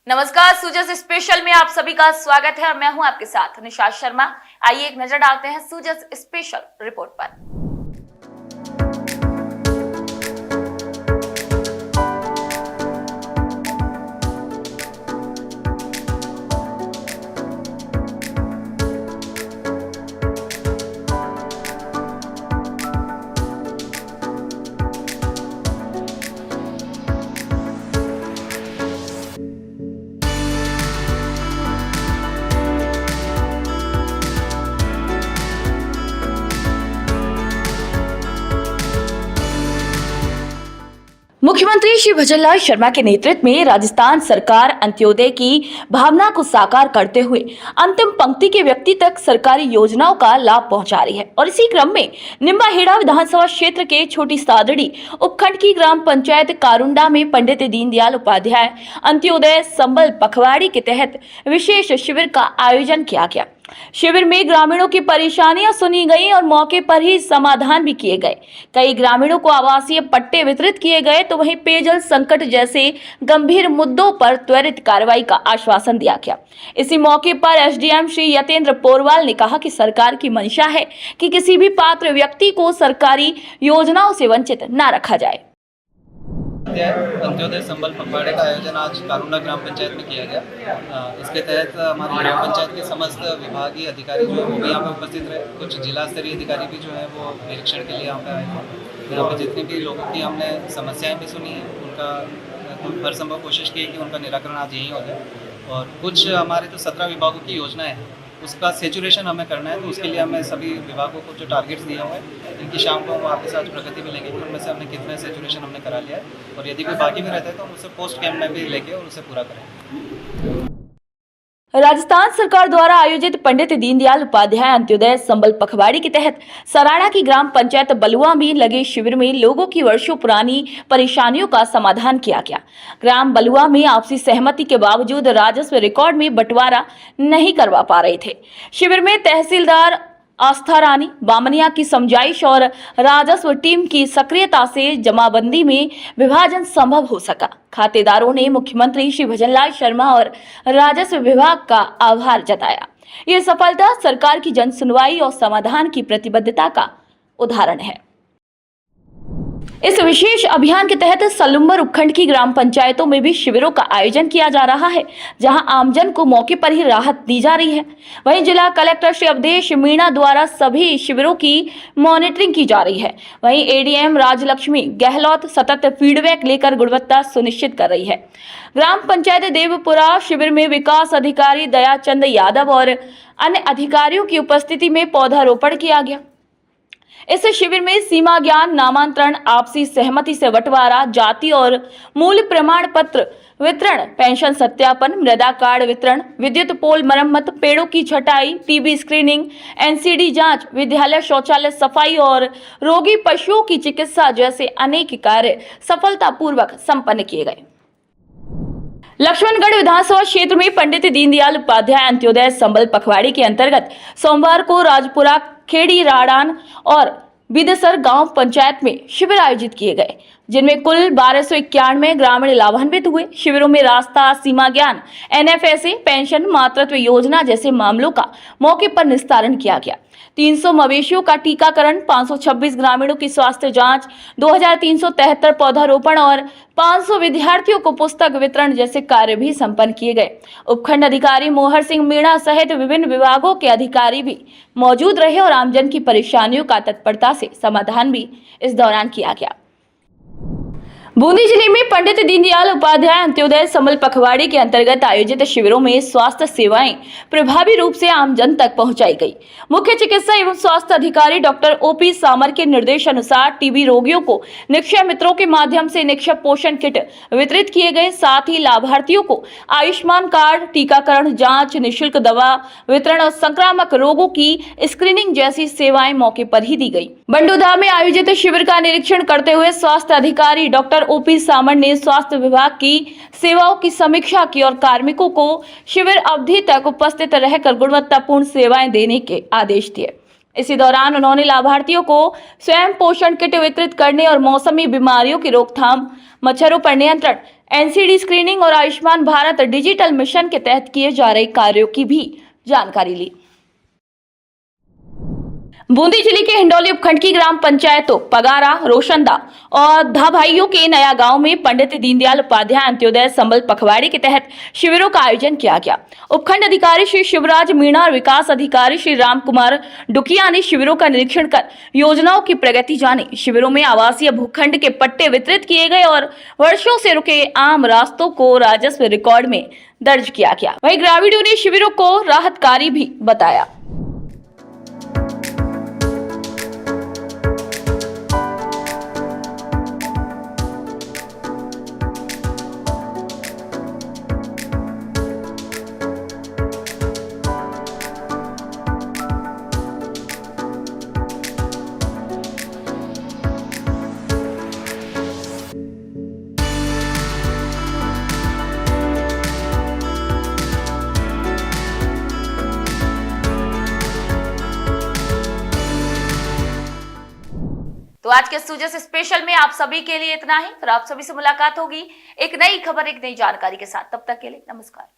नमस्कार, सूजस स्पेशल में आप सभी का स्वागत है और मैं हूं आपके साथ निशा शर्मा। आइए एक नजर डालते हैं सूजस स्पेशल रिपोर्ट पर। मुख्यमंत्री श्री भजनलाल शर्मा के नेतृत्व में राजस्थान सरकार अंत्योदय की भावना को साकार करते हुए अंतिम पंक्ति के व्यक्ति तक सरकारी योजनाओं का लाभ पहुंचा रही है और इसी क्रम में निम्बाहेड़ा विधानसभा क्षेत्र के छोटी सादड़ी उपखंड की ग्राम पंचायत कारुंडा में पंडित दीनदयाल उपाध्याय अंत्योदय संबल पखवाड़ी के तहत विशेष शिविर का आयोजन किया गया। शिविर में ग्रामीणों की परेशानियां सुनी गई और मौके पर ही समाधान भी किए गए। कई ग्रामीणों को आवासीय पट्टे वितरित किए गए तो वहीं पेयजल संकट जैसे गंभीर मुद्दों पर त्वरित कार्रवाई का आश्वासन दिया गया। इसी मौके पर एसडीएम श्री यतेंद्र पोरवाल ने कहा कि सरकार की मंशा है कि किसी भी पात्र व्यक्ति को सरकारी योजनाओं से वंचित न रखा जाए। अंत्योदय संबल पखवाड़े का आयोजन आज कारुंडा ग्राम पंचायत में किया गया। इसके तहत हमारी ग्राम पंचायत के समस्त विभागीय अधिकारी जो है वो भी यहाँ पे उपस्थित रहे। कुछ जिला स्तरीय अधिकारी भी जो है वो निरीक्षण के लिए यहाँ पे आए थे। यहाँ पे जितने भी लोगों की हमने समस्याएं भी सुनी हैं, उनका हर संभव कोशिश की कि उनका निराकरण आज यहीं हो जाए। और कुछ हमारे जो 17 विभागों की योजनाएँ हैं उसका सेचुरेशन हमें करना है, तो उसके लिए हमें सभी विभागों को जो टारगेट्स दिए हुए हैं इनकी शाम को हम आपके साथ प्रगति में लेंगे कि उनमें से हमने कितने सेचुरेशन हमने करा लिया है और यदि कोई बाकी भी रहता है तो हम उसे पोस्ट कैंप में भी लेके और उसे पूरा करेंगे। राजस्थान सरकार द्वारा आयोजित पंडित दीनदयाल उपाध्याय अंत्योदय संबल पखवाड़ी के तहत सराड़ा की ग्राम पंचायत बलुआ में लगे शिविर में लोगों की वर्षों पुरानी परेशानियों का समाधान किया गया। ग्राम बलुआ में आपसी सहमति के बावजूद राजस्व रिकॉर्ड में बंटवारा नहीं करवा पा रहे थे। शिविर में तहसीलदार आस्था रानी बामनिया की समझाइश और राजस्व टीम की सक्रियता से जमाबंदी में विभाजन संभव हो सका। खातेदारों ने मुख्यमंत्री श्री भजनलाल शर्मा और राजस्व विभाग का आभार जताया। ये सफलता सरकार की जन सुनवाई और समाधान की प्रतिबद्धता का उदाहरण है। इस विशेष अभियान के तहत सलुम्बर उपखंड की ग्राम पंचायतों में भी शिविरों का आयोजन किया जा रहा है, जहां आमजन को मौके पर ही राहत दी जा रही है। वहीं जिला कलेक्टर श्री अवधेश मीणा द्वारा सभी शिविरों की मॉनिटरिंग की जा रही है। वहीं एडीएम राजलक्ष्मी गहलोत सतत फीडबैक लेकर गुणवत्ता सुनिश्चित कर रही है। ग्राम पंचायत देवपुरा शिविर में विकास अधिकारी दयाचंद यादव और अन्य अधिकारियों की उपस्थिति में पौधारोपण किया गया। इस शिविर में सीमा ज्ञान, नामांतरण, आपसी सहमति से बंटवारा, जाति और मूल प्रमाण पत्र वितरण, पेंशन सत्यापन, मृदा कार्ड वितरण, विद्युत पोल मरम्मत, पेड़ों की छटाई, टीबी स्क्रीनिंग, एनसीडी जांच, विद्यालय शौचालय सफाई और रोगी पशुओं की चिकित्सा जैसे अनेक कार्य सफलतापूर्वक संपन्न किए गए। लक्ष्मणगढ़ विधानसभा क्षेत्र में पंडित दीनदयाल उपाध्याय अंत्योदय संबल पखवाड़ी के अंतर्गत सोमवार को राजपुरा, खेड़ी, राडान और बिदसर गांव पंचायत में शिविर आयोजित किए गए, जिनमें कुल 1291 ग्रामीण लाभान्वित हुए। शिविरों में रास्ता, सीमा ज्ञान, एनएफएसए, पेंशन, मातृत्व योजना जैसे मामलों का मौके पर निस्तारण किया गया। 300 मवेशियों का टीकाकरण, 526 ग्रामीणों की स्वास्थ्य जांच, 2373 पौधारोपण और 500 विद्यार्थियों को पुस्तक वितरण जैसे कार्य भी संपन्न किए गए। उपखंड अधिकारी मोहर सिंह मीणा सहित विभिन्न विभागों के अधिकारी भी मौजूद रहे और आमजन की परेशानियों का तत्परता से समाधान भी इस दौरान किया गया। बूंदी जिले में पंडित दीनदयाल उपाध्याय अंत्योदय संबल पखवाड़ी के अंतर्गत आयोजित शिविरों में स्वास्थ्य सेवाएं प्रभावी रूप से आमजन तक पहुंचाई गई। मुख्य चिकित्सा एवं स्वास्थ्य अधिकारी डॉक्टर ओपी सामर के निर्देश अनुसार टीबी रोगियों को निक्षय मित्रों के माध्यम से निक्षय पोषण किट वितरित किए गए। साथ ही लाभार्थियों को आयुष्मान कार्ड, टीकाकरण, जाँच, निःशुल्क दवा वितरण और संक्रामक रोगों की स्क्रीनिंग जैसी सेवाएं मौके पर ही दी गई। बंडोदा में आयोजित शिविर का निरीक्षण करते हुए स्वास्थ्य अधिकारी डॉक्टर ओपी सामर ने स्वास्थ्य विभाग की सेवाओं की समीक्षा की और कार्मिकों को शिविर अवधि तक उपस्थित रहकर गुणवत्तापूर्ण सेवाएं देने के आदेश दिए। इसी दौरान उन्होंने लाभार्थियों को स्वयं पोषण किट वितरित करने और मौसमी बीमारियों की रोकथाम, मच्छरों पर नियंत्रण, एनसीडी स्क्रीनिंग और आयुष्मान भारत डिजिटल मिशन के तहत किए जा रहे कार्यों की भी जानकारी ली। बूंदी जिले के हिंडौली उपखंड की ग्राम पंचायतों पगारा, रोशनदा और धाभाइयों के नया गांव में पंडित दीनदयाल उपाध्याय अंत्योदय संबल पखवाड़ी के तहत शिविरों का आयोजन किया गया। उपखंड अधिकारी श्री शिवराज मीणा और विकास अधिकारी श्री राम कुमार डुकिया ने शिविरों का निरीक्षण कर योजनाओं की प्रगति जानी। शिविरों में आवासीय भूखंड के पट्टे वितरित किए गए और वर्षों से रुके आम रास्तों को राजस्व रिकॉर्ड में दर्ज किया गया। वहीं ग्रामीणों ने शिविरों को राहतकारी भी बताया। तो आज के सूजस स्पेशल में आप सभी के लिए इतना ही। फिर आप सभी से मुलाकात होगी एक नई खबर, एक नई जानकारी के साथ। तब तक के लिए नमस्कार।